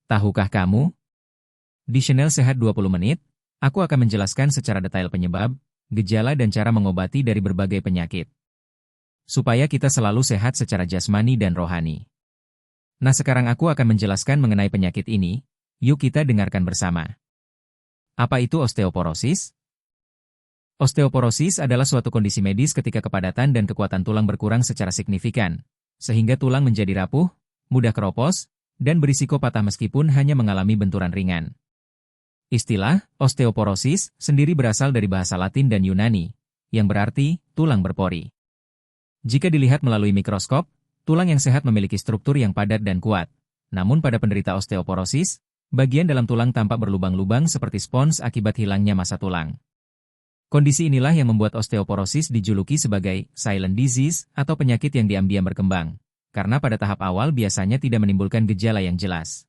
Tahukah kamu? Di Channel Sehat 20 Menit, aku akan menjelaskan secara detail penyebab, gejala dan cara mengobati dari berbagai penyakit. Supaya kita selalu sehat secara jasmani dan rohani. Nah, sekarang aku akan menjelaskan mengenai penyakit ini, yuk kita dengarkan bersama. Apa itu osteoporosis? Osteoporosis adalah suatu kondisi medis ketika kepadatan dan kekuatan tulang berkurang secara signifikan, sehingga tulang menjadi rapuh, mudah keropos, dan berisiko patah meskipun hanya mengalami benturan ringan. Istilah osteoporosis sendiri berasal dari bahasa Latin dan Yunani, yang berarti tulang berpori. Jika dilihat melalui mikroskop, tulang yang sehat memiliki struktur yang padat dan kuat. Namun pada penderita osteoporosis, bagian dalam tulang tampak berlubang-lubang seperti spons akibat hilangnya massa tulang. Kondisi inilah yang membuat osteoporosis dijuluki sebagai silent disease atau penyakit yang diam-diam berkembang, karena pada tahap awal biasanya tidak menimbulkan gejala yang jelas.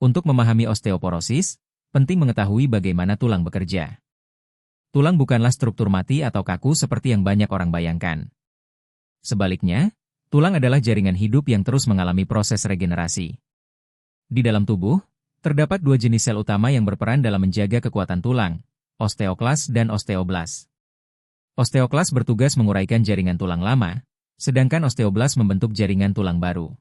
Untuk memahami osteoporosis, penting mengetahui bagaimana tulang bekerja. Tulang bukanlah struktur mati atau kaku seperti yang banyak orang bayangkan. Sebaliknya, tulang adalah jaringan hidup yang terus mengalami proses regenerasi. Di dalam tubuh, terdapat dua jenis sel utama yang berperan dalam menjaga kekuatan tulang, osteoklas dan osteoblas. Osteoklas bertugas menguraikan jaringan tulang lama, sedangkan osteoblas membentuk jaringan tulang baru.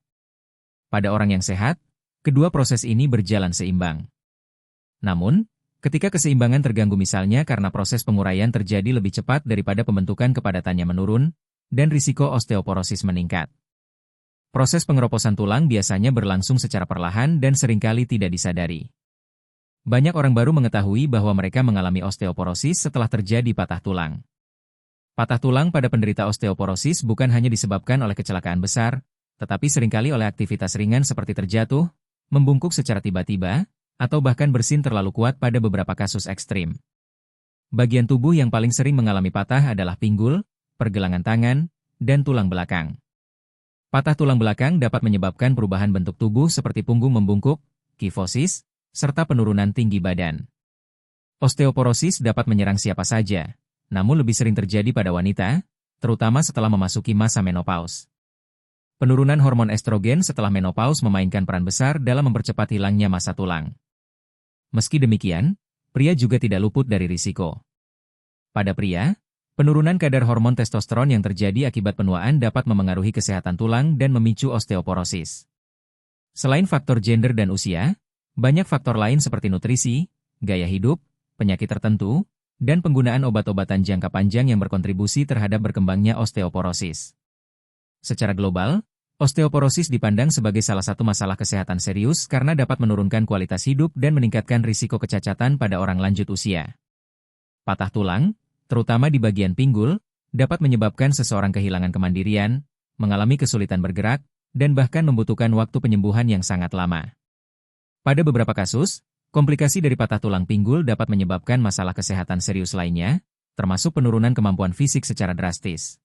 Pada orang yang sehat, kedua proses ini berjalan seimbang. Namun, ketika keseimbangan terganggu misalnya karena proses penguraian terjadi lebih cepat daripada pembentukan kepadatannya menurun, dan risiko osteoporosis meningkat. Proses pengeroposan tulang biasanya berlangsung secara perlahan dan seringkali tidak disadari. Banyak orang baru mengetahui bahwa mereka mengalami osteoporosis setelah terjadi patah tulang. Patah tulang pada penderita osteoporosis bukan hanya disebabkan oleh kecelakaan besar, tetapi seringkali oleh aktivitas ringan seperti terjatuh, membungkuk secara tiba-tiba, atau bahkan bersin terlalu kuat pada beberapa kasus ekstrim. Bagian tubuh yang paling sering mengalami patah adalah pinggul, pergelangan tangan, dan tulang belakang. Patah tulang belakang dapat menyebabkan perubahan bentuk tubuh seperti punggung membungkuk, kifosis, serta penurunan tinggi badan. Osteoporosis dapat menyerang siapa saja, namun lebih sering terjadi pada wanita, terutama setelah memasuki masa menopause. Penurunan hormon estrogen setelah menopause memainkan peran besar dalam mempercepat hilangnya massa tulang. Meski demikian, pria juga tidak luput dari risiko. Pada pria, penurunan kadar hormon testosteron yang terjadi akibat penuaan dapat memengaruhi kesehatan tulang dan memicu osteoporosis. Selain faktor gender dan usia, banyak faktor lain seperti nutrisi, gaya hidup, penyakit tertentu, dan penggunaan obat-obatan jangka panjang yang berkontribusi terhadap berkembangnya osteoporosis. Secara global, osteoporosis dipandang sebagai salah satu masalah kesehatan serius karena dapat menurunkan kualitas hidup dan meningkatkan risiko kecacatan pada orang lanjut usia. Patah tulang, terutama di bagian pinggul, dapat menyebabkan seseorang kehilangan kemandirian, mengalami kesulitan bergerak, dan bahkan membutuhkan waktu penyembuhan yang sangat lama. Pada beberapa kasus, komplikasi dari patah tulang pinggul dapat menyebabkan masalah kesehatan serius lainnya, termasuk penurunan kemampuan fisik secara drastis.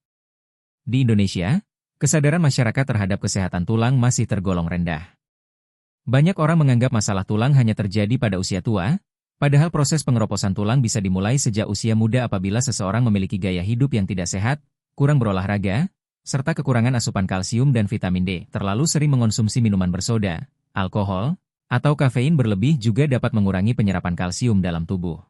Di Indonesia, kesadaran masyarakat terhadap kesehatan tulang masih tergolong rendah. Banyak orang menganggap masalah tulang hanya terjadi pada usia tua, padahal proses pengeroposan tulang bisa dimulai sejak usia muda apabila seseorang memiliki gaya hidup yang tidak sehat, kurang berolahraga, serta kekurangan asupan kalsium dan vitamin D. Terlalu sering mengonsumsi minuman bersoda, alkohol, atau kafein berlebih juga dapat mengurangi penyerapan kalsium dalam tubuh.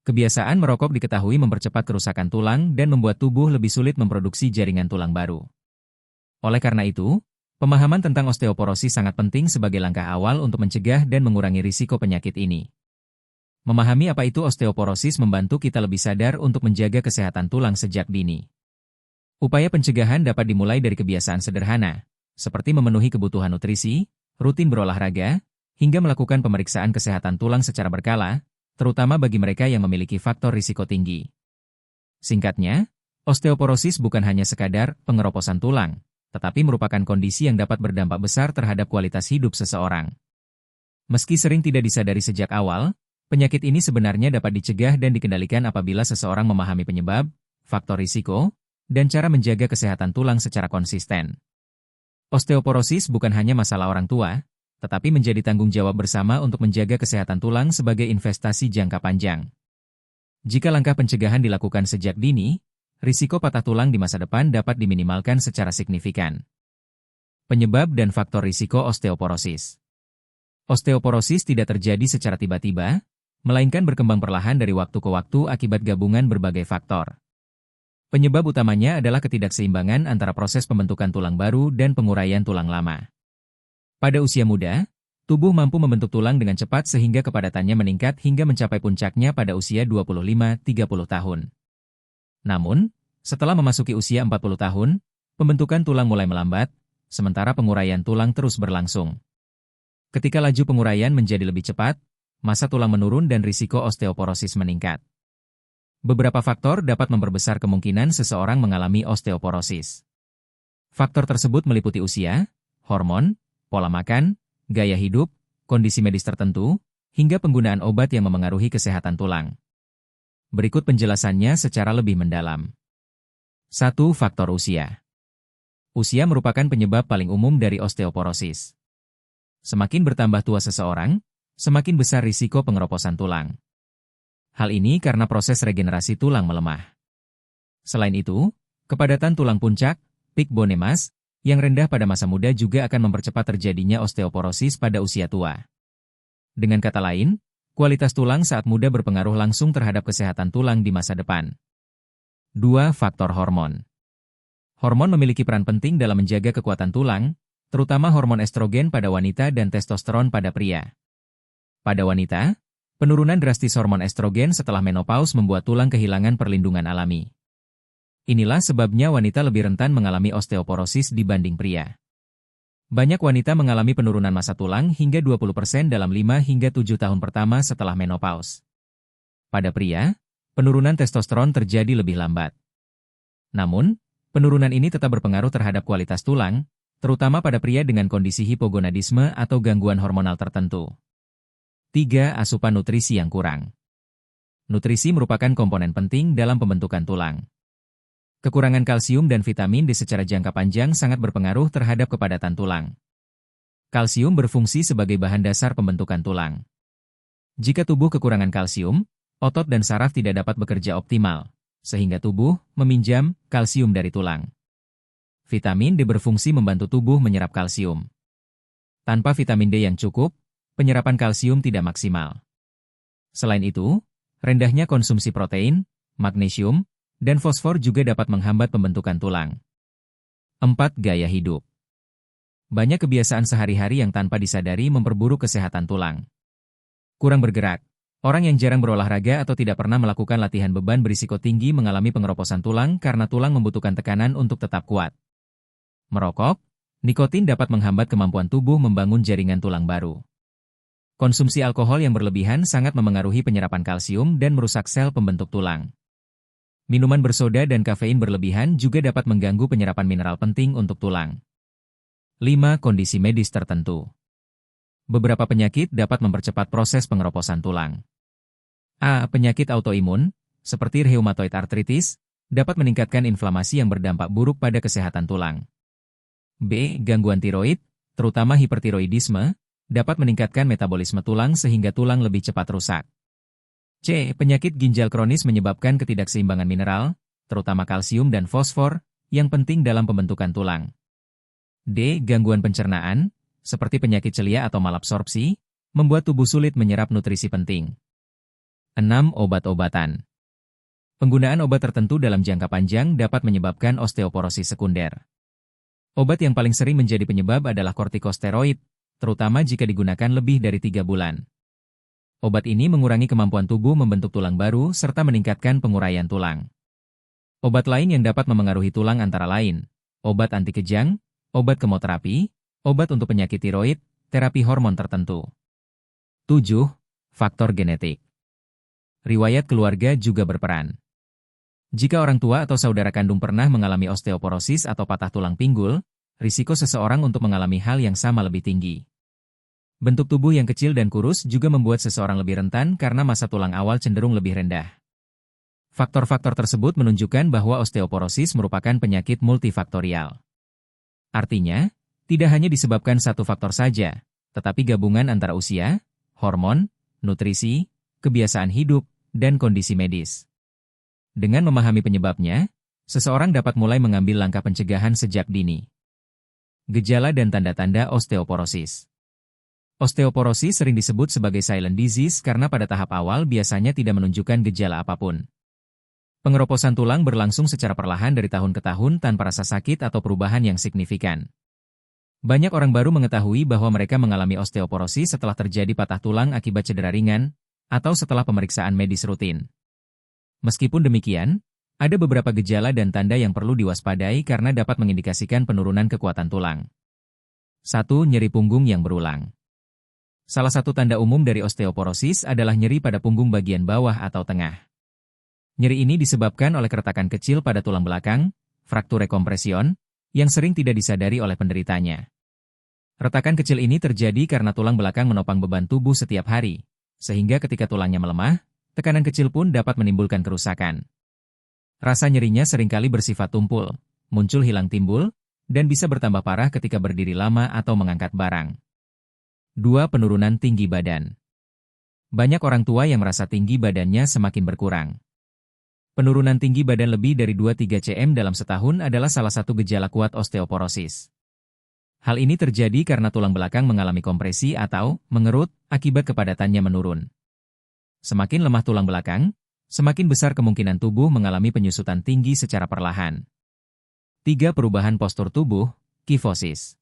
Kebiasaan merokok diketahui mempercepat kerusakan tulang dan membuat tubuh lebih sulit memproduksi jaringan tulang baru. Oleh karena itu, pemahaman tentang osteoporosis sangat penting sebagai langkah awal untuk mencegah dan mengurangi risiko penyakit ini. Memahami apa itu osteoporosis membantu kita lebih sadar untuk menjaga kesehatan tulang sejak dini. Upaya pencegahan dapat dimulai dari kebiasaan sederhana, seperti memenuhi kebutuhan nutrisi, rutin berolahraga, hingga melakukan pemeriksaan kesehatan tulang secara berkala, terutama bagi mereka yang memiliki faktor risiko tinggi. Singkatnya, osteoporosis bukan hanya sekadar pengeroposan tulang, tetapi merupakan kondisi yang dapat berdampak besar terhadap kualitas hidup seseorang. Meski sering tidak disadari sejak awal, penyakit ini sebenarnya dapat dicegah dan dikendalikan apabila seseorang memahami penyebab, faktor risiko, dan cara menjaga kesehatan tulang secara konsisten. Osteoporosis bukan hanya masalah orang tua, tetapi menjadi tanggung jawab bersama untuk menjaga kesehatan tulang sebagai investasi jangka panjang. Jika langkah pencegahan dilakukan sejak dini, risiko patah tulang di masa depan dapat diminimalkan secara signifikan. Penyebab dan faktor risiko osteoporosis. Osteoporosis tidak terjadi secara tiba-tiba, melainkan berkembang perlahan dari waktu ke waktu akibat gabungan berbagai faktor. Penyebab utamanya adalah ketidakseimbangan antara proses pembentukan tulang baru dan penguraian tulang lama. Pada usia muda, tubuh mampu membentuk tulang dengan cepat sehingga kepadatannya meningkat hingga mencapai puncaknya pada usia 25-30 tahun. Namun, setelah memasuki usia 40 tahun, pembentukan tulang mulai melambat, sementara penguraian tulang terus berlangsung. Ketika laju penguraian menjadi lebih cepat, massa tulang menurun dan risiko osteoporosis meningkat. Beberapa faktor dapat memperbesar kemungkinan seseorang mengalami osteoporosis. Faktor tersebut meliputi usia, hormon, pola makan, gaya hidup, kondisi medis tertentu, hingga penggunaan obat yang memengaruhi kesehatan tulang. Berikut penjelasannya secara lebih mendalam. 1. Faktor usia. Usia merupakan penyebab paling umum dari osteoporosis. Semakin bertambah tua seseorang, semakin besar risiko pengeroposan tulang. Hal ini karena proses regenerasi tulang melemah. Selain itu, kepadatan tulang puncak, peak bone mass, yang rendah pada masa muda juga akan mempercepat terjadinya osteoporosis pada usia tua. Dengan kata lain, kualitas tulang saat muda berpengaruh langsung terhadap kesehatan tulang di masa depan. 2. Faktor hormon. Hormon memiliki peran penting dalam menjaga kekuatan tulang, terutama hormon estrogen pada wanita dan testosteron pada pria. Pada wanita, penurunan drastis hormon estrogen setelah menopause membuat tulang kehilangan perlindungan alami. Inilah sebabnya wanita lebih rentan mengalami osteoporosis dibanding pria. Banyak wanita mengalami penurunan massa tulang hingga 20% dalam 5 hingga 7 tahun pertama setelah menopause. Pada pria, penurunan testosteron terjadi lebih lambat. Namun, penurunan ini tetap berpengaruh terhadap kualitas tulang, terutama pada pria dengan kondisi hipogonadisme atau gangguan hormonal tertentu. 3. Asupan nutrisi yang kurang. Nutrisi merupakan komponen penting dalam pembentukan tulang. Kekurangan kalsium dan vitamin D secara jangka panjang sangat berpengaruh terhadap kepadatan tulang. Kalsium berfungsi sebagai bahan dasar pembentukan tulang. Jika tubuh kekurangan kalsium, otot dan saraf tidak dapat bekerja optimal, sehingga tubuh meminjam kalsium dari tulang. Vitamin D berfungsi membantu tubuh menyerap kalsium. Tanpa vitamin D yang cukup, penyerapan kalsium tidak maksimal. Selain itu, rendahnya konsumsi protein, magnesium, dan fosfor juga dapat menghambat pembentukan tulang. 4. Gaya hidup. Banyak kebiasaan sehari-hari yang tanpa disadari memperburuk kesehatan tulang. Kurang bergerak. Orang yang jarang berolahraga atau tidak pernah melakukan latihan beban berisiko tinggi mengalami pengeroposan tulang karena tulang membutuhkan tekanan untuk tetap kuat. Merokok, nikotin dapat menghambat kemampuan tubuh membangun jaringan tulang baru. Konsumsi alkohol yang berlebihan sangat memengaruhi penyerapan kalsium dan merusak sel pembentuk tulang. Minuman bersoda dan kafein berlebihan juga dapat mengganggu penyerapan mineral penting untuk tulang. 5. Kondisi medis tertentu. Beberapa penyakit dapat mempercepat proses pengeroposan tulang. A. Penyakit autoimun, seperti rheumatoid arthritis, dapat meningkatkan inflamasi yang berdampak buruk pada kesehatan tulang. B. Gangguan tiroid, terutama hipertiroidisme, dapat meningkatkan metabolisme tulang sehingga tulang lebih cepat rusak. C. Penyakit ginjal kronis menyebabkan ketidakseimbangan mineral, terutama kalsium dan fosfor, yang penting dalam pembentukan tulang. D. Gangguan pencernaan, seperti penyakit celiak atau malabsorpsi, membuat tubuh sulit menyerap nutrisi penting. 6. Obat-obatan. Penggunaan obat tertentu dalam jangka panjang dapat menyebabkan osteoporosis sekunder. Obat yang paling sering menjadi penyebab adalah kortikosteroid, terutama jika digunakan lebih dari 3 bulan. Obat ini mengurangi kemampuan tubuh membentuk tulang baru serta meningkatkan penguraian tulang. Obat lain yang dapat memengaruhi tulang antara lain, obat anti kejang, obat kemoterapi, obat untuk penyakit tiroid, terapi hormon tertentu. 7. Faktor genetik. Riwayat keluarga juga berperan. Jika orang tua atau saudara kandung pernah mengalami osteoporosis atau patah tulang pinggul, risiko seseorang untuk mengalami hal yang sama lebih tinggi. Bentuk tubuh yang kecil dan kurus juga membuat seseorang lebih rentan karena massa tulang awal cenderung lebih rendah. Faktor-faktor tersebut menunjukkan bahwa osteoporosis merupakan penyakit multifaktorial. Artinya, tidak hanya disebabkan satu faktor saja, tetapi gabungan antara usia, hormon, nutrisi, kebiasaan hidup, dan kondisi medis. Dengan memahami penyebabnya, seseorang dapat mulai mengambil langkah pencegahan sejak dini. Gejala dan tanda-tanda osteoporosis. Osteoporosis sering disebut sebagai silent disease karena pada tahap awal biasanya tidak menunjukkan gejala apapun. Pengeroposan tulang berlangsung secara perlahan dari tahun ke tahun tanpa rasa sakit atau perubahan yang signifikan. Banyak orang baru mengetahui bahwa mereka mengalami osteoporosis setelah terjadi patah tulang akibat cedera ringan, atau setelah pemeriksaan medis rutin. Meskipun demikian, ada beberapa gejala dan tanda yang perlu diwaspadai karena dapat mengindikasikan penurunan kekuatan tulang. 1. Nyeri punggung yang berulang. Salah satu tanda umum dari osteoporosis adalah nyeri pada punggung bagian bawah atau tengah. Nyeri ini disebabkan oleh keretakan kecil pada tulang belakang, fraktur rekompresion, yang sering tidak disadari oleh penderitanya. Retakan kecil ini terjadi karena tulang belakang menopang beban tubuh setiap hari, sehingga ketika tulangnya melemah, tekanan kecil pun dapat menimbulkan kerusakan. Rasa nyerinya seringkali bersifat tumpul, muncul hilang timbul, dan bisa bertambah parah ketika berdiri lama atau mengangkat barang. 2. Penurunan tinggi badan. Banyak orang tua yang merasa tinggi badannya semakin berkurang. Penurunan tinggi badan lebih dari 2-3 cm dalam setahun adalah salah satu gejala kuat osteoporosis. Hal ini terjadi karena tulang belakang mengalami kompresi atau mengerut akibat kepadatannya menurun. Semakin lemah tulang belakang, semakin besar kemungkinan tubuh mengalami penyusutan tinggi secara perlahan. 3. Perubahan postur tubuh, kifosis.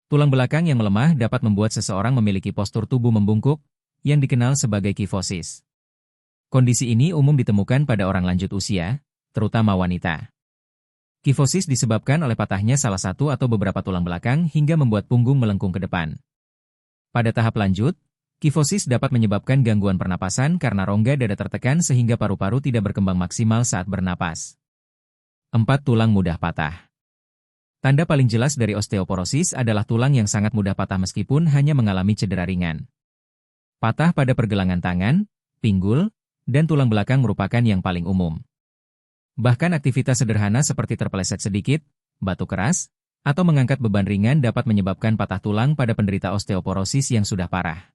Tulang belakang yang melemah dapat membuat seseorang memiliki postur tubuh membungkuk, yang dikenal sebagai kifosis. Kondisi ini umum ditemukan pada orang lanjut usia, terutama wanita. Kifosis disebabkan oleh patahnya salah satu atau beberapa tulang belakang hingga membuat punggung melengkung ke depan. Pada tahap lanjut, kifosis dapat menyebabkan gangguan pernapasan karena rongga dada tertekan sehingga paru-paru tidak berkembang maksimal saat bernapas. 4. Tulang mudah patah. Tanda paling jelas dari osteoporosis adalah tulang yang sangat mudah patah meskipun hanya mengalami cedera ringan. Patah pada pergelangan tangan, pinggul, dan tulang belakang merupakan yang paling umum. Bahkan aktivitas sederhana seperti terpeleset sedikit, batuk keras, atau mengangkat beban ringan dapat menyebabkan patah tulang pada penderita osteoporosis yang sudah parah.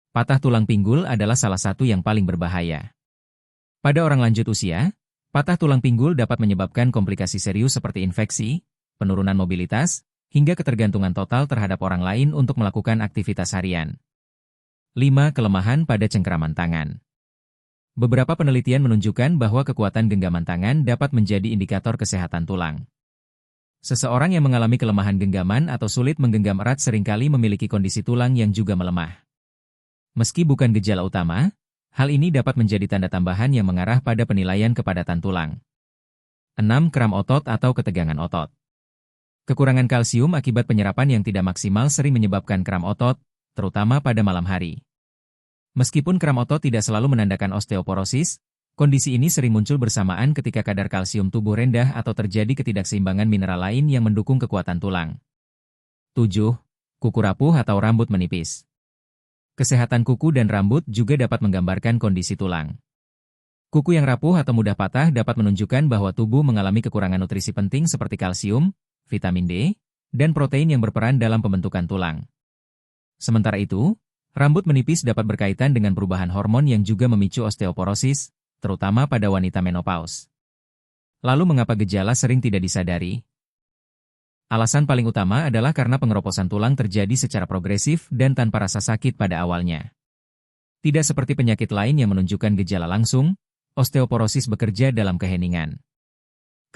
Patah tulang pinggul adalah salah satu yang paling berbahaya. Pada orang lanjut usia, patah tulang pinggul dapat menyebabkan komplikasi serius seperti infeksi, penurunan mobilitas, hingga ketergantungan total terhadap orang lain untuk melakukan aktivitas harian. 5. Kelemahan pada cengkraman tangan. Beberapa penelitian menunjukkan bahwa kekuatan genggaman tangan dapat menjadi indikator kesehatan tulang. Seseorang yang mengalami kelemahan genggaman atau sulit menggenggam erat seringkali memiliki kondisi tulang yang juga melemah. Meski bukan gejala utama, hal ini dapat menjadi tanda tambahan yang mengarah pada penilaian kepadatan tulang. 6. Kram otot atau ketegangan otot. Kekurangan kalsium akibat penyerapan yang tidak maksimal sering menyebabkan kram otot, terutama pada malam hari. Meskipun kram otot tidak selalu menandakan osteoporosis, kondisi ini sering muncul bersamaan ketika kadar kalsium tubuh rendah atau terjadi ketidakseimbangan mineral lain yang mendukung kekuatan tulang. 7. Kuku rapuh atau rambut menipis. Kesehatan kuku dan rambut juga dapat menggambarkan kondisi tulang. Kuku yang rapuh atau mudah patah dapat menunjukkan bahwa tubuh mengalami kekurangan nutrisi penting seperti kalsium, vitamin D, dan protein yang berperan dalam pembentukan tulang. Sementara itu, rambut menipis dapat berkaitan dengan perubahan hormon yang juga memicu osteoporosis, terutama pada wanita menopause. Lalu mengapa gejala sering tidak disadari? Alasan paling utama adalah karena pengeroposan tulang terjadi secara progresif dan tanpa rasa sakit pada awalnya. Tidak seperti penyakit lain yang menunjukkan gejala langsung, osteoporosis bekerja dalam keheningan.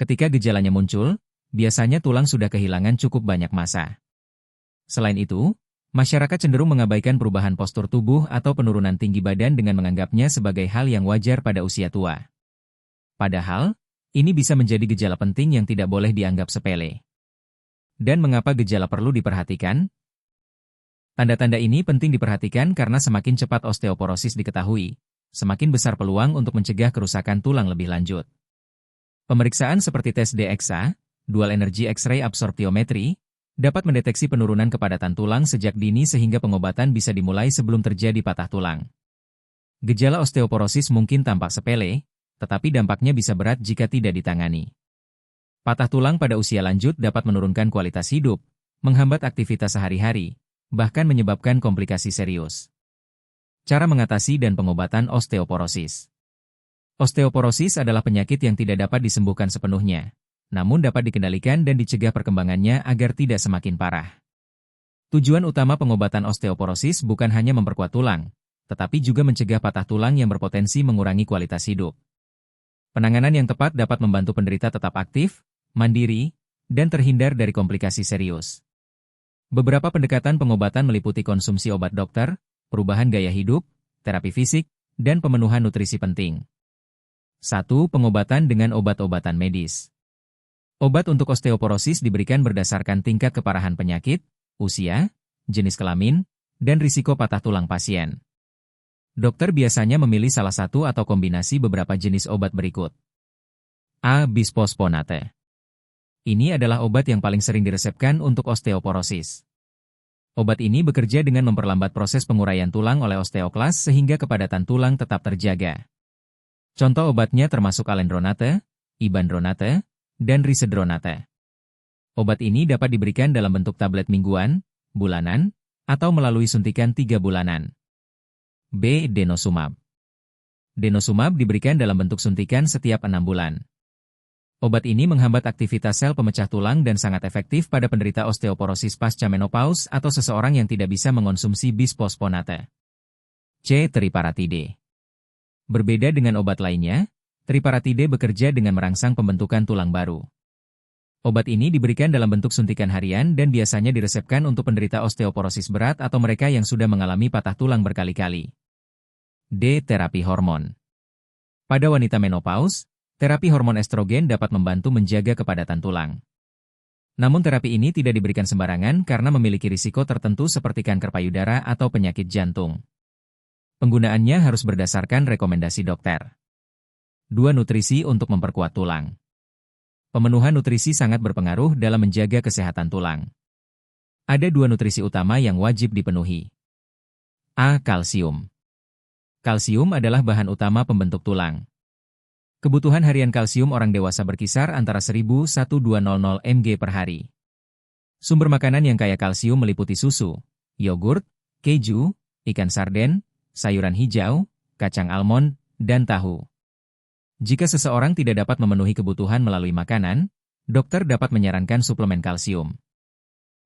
Ketika gejalanya muncul, biasanya tulang sudah kehilangan cukup banyak massa. Selain itu, masyarakat cenderung mengabaikan perubahan postur tubuh atau penurunan tinggi badan dengan menganggapnya sebagai hal yang wajar pada usia tua. Padahal, ini bisa menjadi gejala penting yang tidak boleh dianggap sepele. Dan mengapa gejala perlu diperhatikan? Tanda-tanda ini penting diperhatikan karena semakin cepat osteoporosis diketahui, semakin besar peluang untuk mencegah kerusakan tulang lebih lanjut. Pemeriksaan seperti tes DXA, Dual Energy X-ray Absorptiometry, dapat mendeteksi penurunan kepadatan tulang sejak dini sehingga pengobatan bisa dimulai sebelum terjadi patah tulang. Gejala osteoporosis mungkin tampak sepele, tetapi dampaknya bisa berat jika tidak ditangani. Patah tulang pada usia lanjut dapat menurunkan kualitas hidup, menghambat aktivitas sehari-hari, bahkan menyebabkan komplikasi serius. Cara mengatasi dan pengobatan osteoporosis. Osteoporosis adalah penyakit yang tidak dapat disembuhkan sepenuhnya, namun dapat dikendalikan dan dicegah perkembangannya agar tidak semakin parah. Tujuan utama pengobatan osteoporosis bukan hanya memperkuat tulang, tetapi juga mencegah patah tulang yang berpotensi mengurangi kualitas hidup. Penanganan yang tepat dapat membantu penderita tetap aktif, mandiri, dan terhindar dari komplikasi serius. Beberapa pendekatan pengobatan meliputi konsumsi obat dokter, perubahan gaya hidup, terapi fisik, dan pemenuhan nutrisi penting. 1. Pengobatan dengan obat-obatan medis. Obat untuk osteoporosis diberikan berdasarkan tingkat keparahan penyakit, usia, jenis kelamin, dan risiko patah tulang pasien. Dokter biasanya memilih salah satu atau kombinasi beberapa jenis obat berikut. A. Bisphosphonate. Ini adalah obat yang paling sering diresepkan untuk osteoporosis. Obat ini bekerja dengan memperlambat proses penguraian tulang oleh osteoklas sehingga kepadatan tulang tetap terjaga. Contoh obatnya termasuk alendronate, ibandronate, dan risedronate. Obat ini dapat diberikan dalam bentuk tablet mingguan, bulanan, atau melalui suntikan 3 bulanan. B. Denosumab. Denosumab diberikan dalam bentuk suntikan setiap 6 bulan. Obat ini menghambat aktivitas sel pemecah tulang dan sangat efektif pada penderita osteoporosis pasca menopause atau seseorang yang tidak bisa mengonsumsi bisphosphonate. C. Teriparatide. Berbeda dengan obat lainnya, teriparatide bekerja dengan merangsang pembentukan tulang baru. Obat ini diberikan dalam bentuk suntikan harian dan biasanya diresepkan untuk penderita osteoporosis berat atau mereka yang sudah mengalami patah tulang berkali-kali. D. Terapi hormon. Pada wanita menopause, terapi hormon estrogen dapat membantu menjaga kepadatan tulang. Namun terapi ini tidak diberikan sembarangan karena memiliki risiko tertentu seperti kanker payudara atau penyakit jantung. Penggunaannya harus berdasarkan rekomendasi dokter. 2. Nutrisi untuk memperkuat tulang. Pemenuhan nutrisi sangat berpengaruh dalam menjaga kesehatan tulang. Ada 2 nutrisi utama yang wajib dipenuhi. A. Kalsium. Kalsium adalah bahan utama pembentuk tulang. Kebutuhan harian kalsium orang dewasa berkisar antara 1.000–1.200 mg per hari. Sumber makanan yang kaya kalsium meliputi susu, yogurt, keju, ikan sarden, sayuran hijau, kacang almond, dan tahu. Jika seseorang tidak dapat memenuhi kebutuhan melalui makanan, dokter dapat menyarankan suplemen kalsium.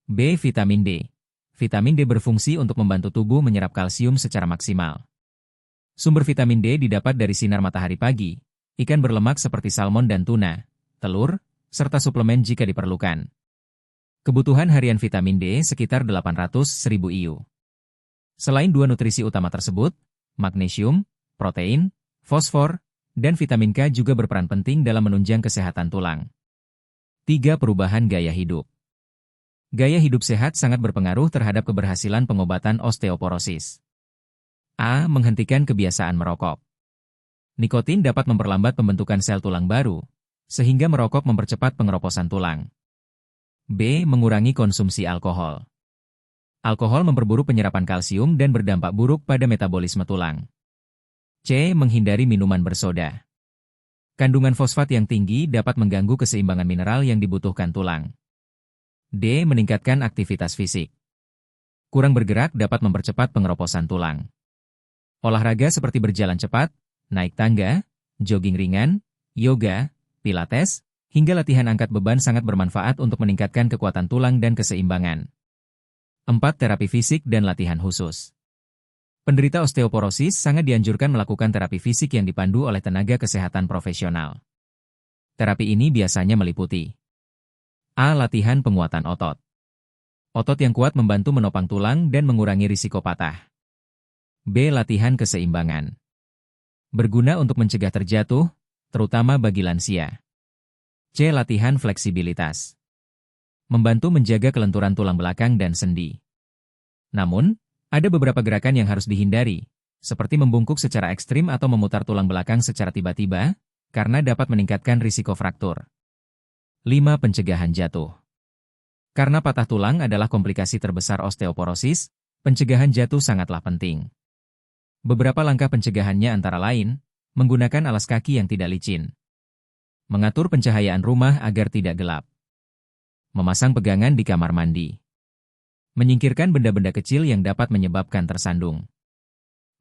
B. Vitamin D. Vitamin D berfungsi untuk membantu tubuh menyerap kalsium secara maksimal. Sumber vitamin D didapat dari sinar matahari pagi, ikan berlemak seperti salmon dan tuna, telur, serta suplemen jika diperlukan. Kebutuhan harian vitamin D sekitar 800.000 IU. Selain 2 nutrisi utama tersebut, magnesium, protein, fosfor, dan vitamin K juga berperan penting dalam menunjang kesehatan tulang. 3. Perubahan gaya hidup. Gaya hidup sehat sangat berpengaruh terhadap keberhasilan pengobatan osteoporosis. A. Menghentikan kebiasaan merokok. Nikotin dapat memperlambat pembentukan sel tulang baru, sehingga merokok mempercepat pengeroposan tulang. B. Mengurangi konsumsi alkohol. Alkohol memperburuk penyerapan kalsium dan berdampak buruk pada metabolisme tulang. C. Menghindari minuman bersoda. Kandungan fosfat yang tinggi dapat mengganggu keseimbangan mineral yang dibutuhkan tulang. D. Meningkatkan aktivitas fisik. Kurang bergerak dapat mempercepat pengeroposan tulang. Olahraga seperti berjalan cepat, naik tangga, jogging ringan, yoga, pilates, hingga latihan angkat beban sangat bermanfaat untuk meningkatkan kekuatan tulang dan keseimbangan. 4. Terapi fisik dan latihan khusus. Penderita osteoporosis sangat dianjurkan melakukan terapi fisik yang dipandu oleh tenaga kesehatan profesional. Terapi ini biasanya meliputi A. Latihan penguatan otot. Otot yang kuat membantu menopang tulang dan mengurangi risiko patah. B. Latihan keseimbangan. Berguna untuk mencegah terjatuh, terutama bagi lansia. C. Latihan fleksibilitas. Membantu menjaga kelenturan tulang belakang dan sendi. Namun, ada beberapa gerakan yang harus dihindari, seperti membungkuk secara ekstrim atau memutar tulang belakang secara tiba-tiba, karena dapat meningkatkan risiko fraktur. 5. Pencegahan jatuh. Karena patah tulang adalah komplikasi terbesar osteoporosis, pencegahan jatuh sangatlah penting. Beberapa langkah pencegahannya antara lain, menggunakan alas kaki yang tidak licin, mengatur pencahayaan rumah agar tidak gelap, memasang pegangan di kamar mandi, menyingkirkan benda-benda kecil yang dapat menyebabkan tersandung.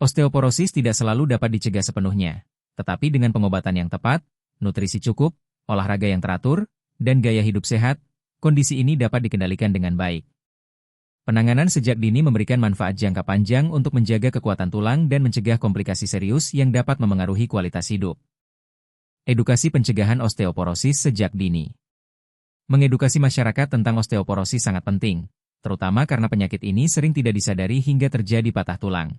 Osteoporosis tidak selalu dapat dicegah sepenuhnya, tetapi dengan pengobatan yang tepat, nutrisi cukup, olahraga yang teratur, dan gaya hidup sehat, kondisi ini dapat dikendalikan dengan baik. Penanganan sejak dini memberikan manfaat jangka panjang untuk menjaga kekuatan tulang dan mencegah komplikasi serius yang dapat memengaruhi kualitas hidup. Edukasi pencegahan osteoporosis sejak dini. Mengedukasi masyarakat tentang osteoporosis sangat penting, terutama karena penyakit ini sering tidak disadari hingga terjadi patah tulang.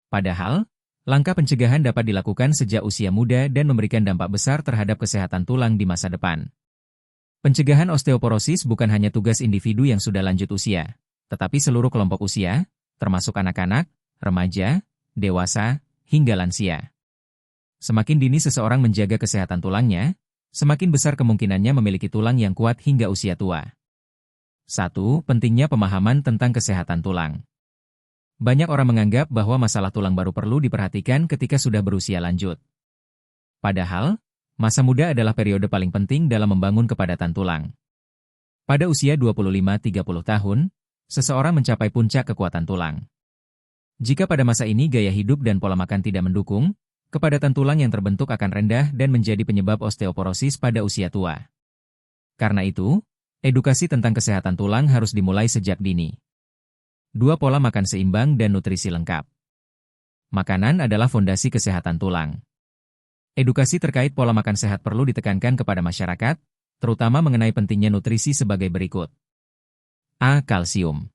Padahal, langkah pencegahan dapat dilakukan sejak usia muda dan memberikan dampak besar terhadap kesehatan tulang di masa depan. Pencegahan osteoporosis bukan hanya tugas individu yang sudah lanjut usia, tetapi seluruh kelompok usia, termasuk anak-anak, remaja, dewasa, hingga lansia. Semakin dini seseorang menjaga kesehatan tulangnya, semakin besar kemungkinannya memiliki tulang yang kuat hingga usia tua. 1. Pentingnya pemahaman tentang kesehatan tulang. Banyak orang menganggap bahwa masalah tulang baru perlu diperhatikan ketika sudah berusia lanjut. Padahal, masa muda adalah periode paling penting dalam membangun kepadatan tulang. Pada usia 25-30 tahun, seseorang mencapai puncak kekuatan tulang. Jika pada masa ini gaya hidup dan pola makan tidak mendukung, kepadatan tulang yang terbentuk akan rendah dan menjadi penyebab osteoporosis pada usia tua. Karena itu, edukasi tentang kesehatan tulang harus dimulai sejak dini. 2. Pola makan seimbang dan nutrisi lengkap. Makanan adalah fondasi kesehatan tulang. Edukasi terkait pola makan sehat perlu ditekankan kepada masyarakat, terutama mengenai pentingnya nutrisi sebagai berikut. A. Kalsium.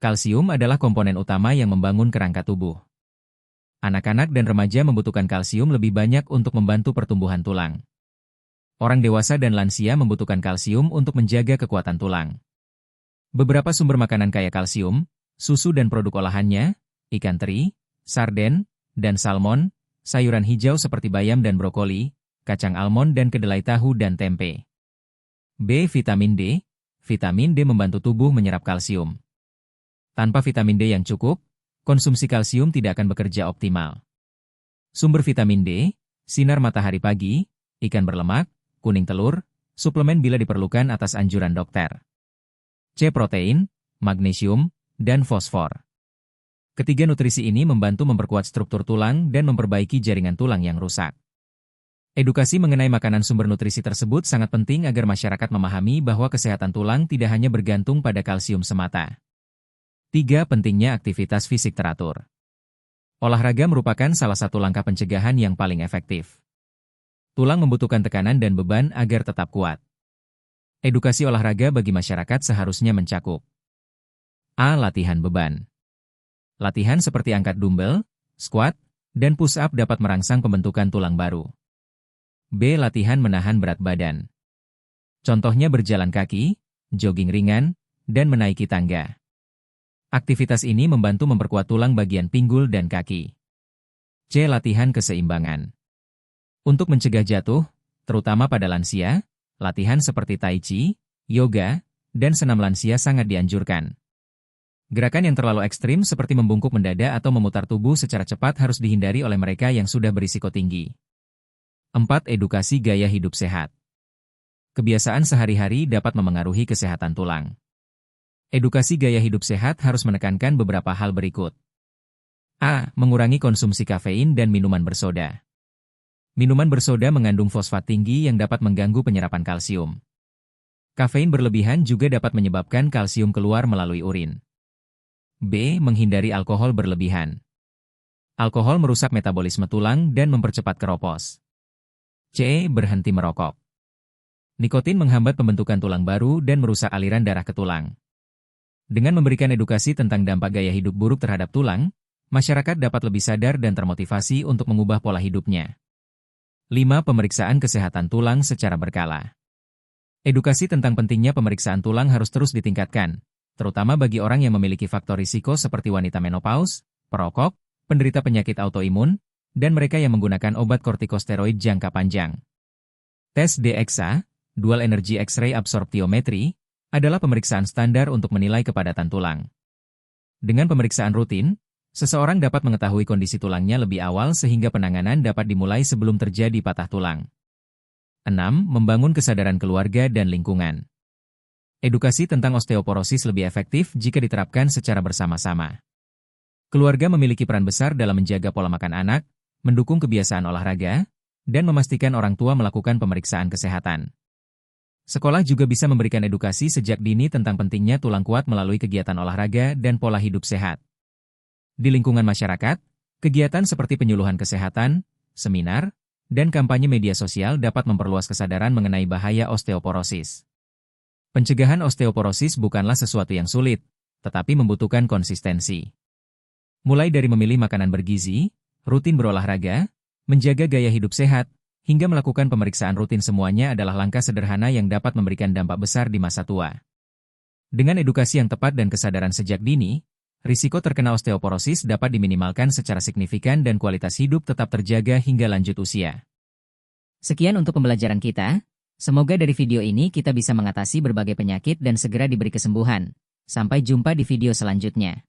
Kalsium adalah komponen utama yang membangun kerangka tubuh. Anak-anak dan remaja membutuhkan kalsium lebih banyak untuk membantu pertumbuhan tulang. Orang dewasa dan lansia membutuhkan kalsium untuk menjaga kekuatan tulang. Beberapa sumber makanan kaya kalsium, susu dan produk olahannya, ikan teri, sarden, dan salmon, sayuran hijau seperti bayam dan brokoli, kacang almond dan kedelai tahu dan tempe. B. Vitamin D. Vitamin D membantu tubuh menyerap kalsium. Tanpa vitamin D yang cukup, konsumsi kalsium tidak akan bekerja optimal. Sumber vitamin D, sinar matahari pagi, ikan berlemak, kuning telur, suplemen bila diperlukan atas anjuran dokter. C. Protein, magnesium, dan fosfor. Ketiga nutrisi ini membantu memperkuat struktur tulang dan memperbaiki jaringan tulang yang rusak. Edukasi mengenai makanan sumber nutrisi tersebut sangat penting agar masyarakat memahami bahwa kesehatan tulang tidak hanya bergantung pada kalsium semata. 3. Pentingnya aktivitas fisik teratur. Olahraga merupakan salah satu langkah pencegahan yang paling efektif. Tulang membutuhkan tekanan dan beban agar tetap kuat. Edukasi olahraga bagi masyarakat seharusnya mencakup A. Latihan beban. Latihan seperti angkat dumbbell, squat, dan push-up dapat merangsang pembentukan tulang baru. B. Latihan menahan berat badan. Contohnya berjalan kaki, jogging ringan, dan menaiki tangga. Aktivitas ini membantu memperkuat tulang bagian pinggul dan kaki. C. Latihan keseimbangan. Untuk mencegah jatuh, terutama pada lansia, latihan seperti tai chi, yoga, dan senam lansia sangat dianjurkan. Gerakan yang terlalu ekstrim seperti membungkuk mendadak atau memutar tubuh secara cepat harus dihindari oleh mereka yang sudah berisiko tinggi. 4. Edukasi gaya hidup sehat. Kebiasaan sehari-hari dapat memengaruhi kesehatan tulang. Edukasi gaya hidup sehat harus menekankan beberapa hal berikut. A. Mengurangi konsumsi kafein dan minuman bersoda. Minuman bersoda mengandung fosfat tinggi yang dapat mengganggu penyerapan kalsium. Kafein berlebihan juga dapat menyebabkan kalsium keluar melalui urin. B. Menghindari alkohol berlebihan. Alkohol merusak metabolisme tulang dan mempercepat keropos. C. Berhenti merokok. Nikotin menghambat pembentukan tulang baru dan merusak aliran darah ke tulang. Dengan memberikan edukasi tentang dampak gaya hidup buruk terhadap tulang, masyarakat dapat lebih sadar dan termotivasi untuk mengubah pola hidupnya. 5. Pemeriksaan kesehatan tulang secara berkala. Edukasi tentang pentingnya pemeriksaan tulang harus terus ditingkatkan, terutama bagi orang yang memiliki faktor risiko seperti wanita menopause, perokok, penderita penyakit autoimun, dan mereka yang menggunakan obat kortikosteroid jangka panjang. Tes DXA, Dual Energy X-ray Absorptiometry, adalah pemeriksaan standar untuk menilai kepadatan tulang. Dengan pemeriksaan rutin, seseorang dapat mengetahui kondisi tulangnya lebih awal sehingga penanganan dapat dimulai sebelum terjadi patah tulang. 6. Membangun kesadaran keluarga dan lingkungan. Edukasi tentang osteoporosis lebih efektif jika diterapkan secara bersama-sama. Keluarga memiliki peran besar dalam menjaga pola makan anak, mendukung kebiasaan olahraga, dan memastikan orang tua melakukan pemeriksaan kesehatan. Sekolah juga bisa memberikan edukasi sejak dini tentang pentingnya tulang kuat melalui kegiatan olahraga dan pola hidup sehat. Di lingkungan masyarakat, kegiatan seperti penyuluhan kesehatan, seminar, dan kampanye media sosial dapat memperluas kesadaran mengenai bahaya osteoporosis. Pencegahan osteoporosis bukanlah sesuatu yang sulit, tetapi membutuhkan konsistensi. Mulai dari memilih makanan bergizi, rutin berolahraga, menjaga gaya hidup sehat, hingga melakukan pemeriksaan rutin, semuanya adalah langkah sederhana yang dapat memberikan dampak besar di masa tua. Dengan edukasi yang tepat dan kesadaran sejak dini, risiko terkena osteoporosis dapat diminimalkan secara signifikan dan kualitas hidup tetap terjaga hingga lanjut usia. Sekian untuk pembelajaran kita. Semoga dari video ini kita bisa mengatasi berbagai penyakit dan segera diberi kesembuhan. Sampai jumpa di video selanjutnya.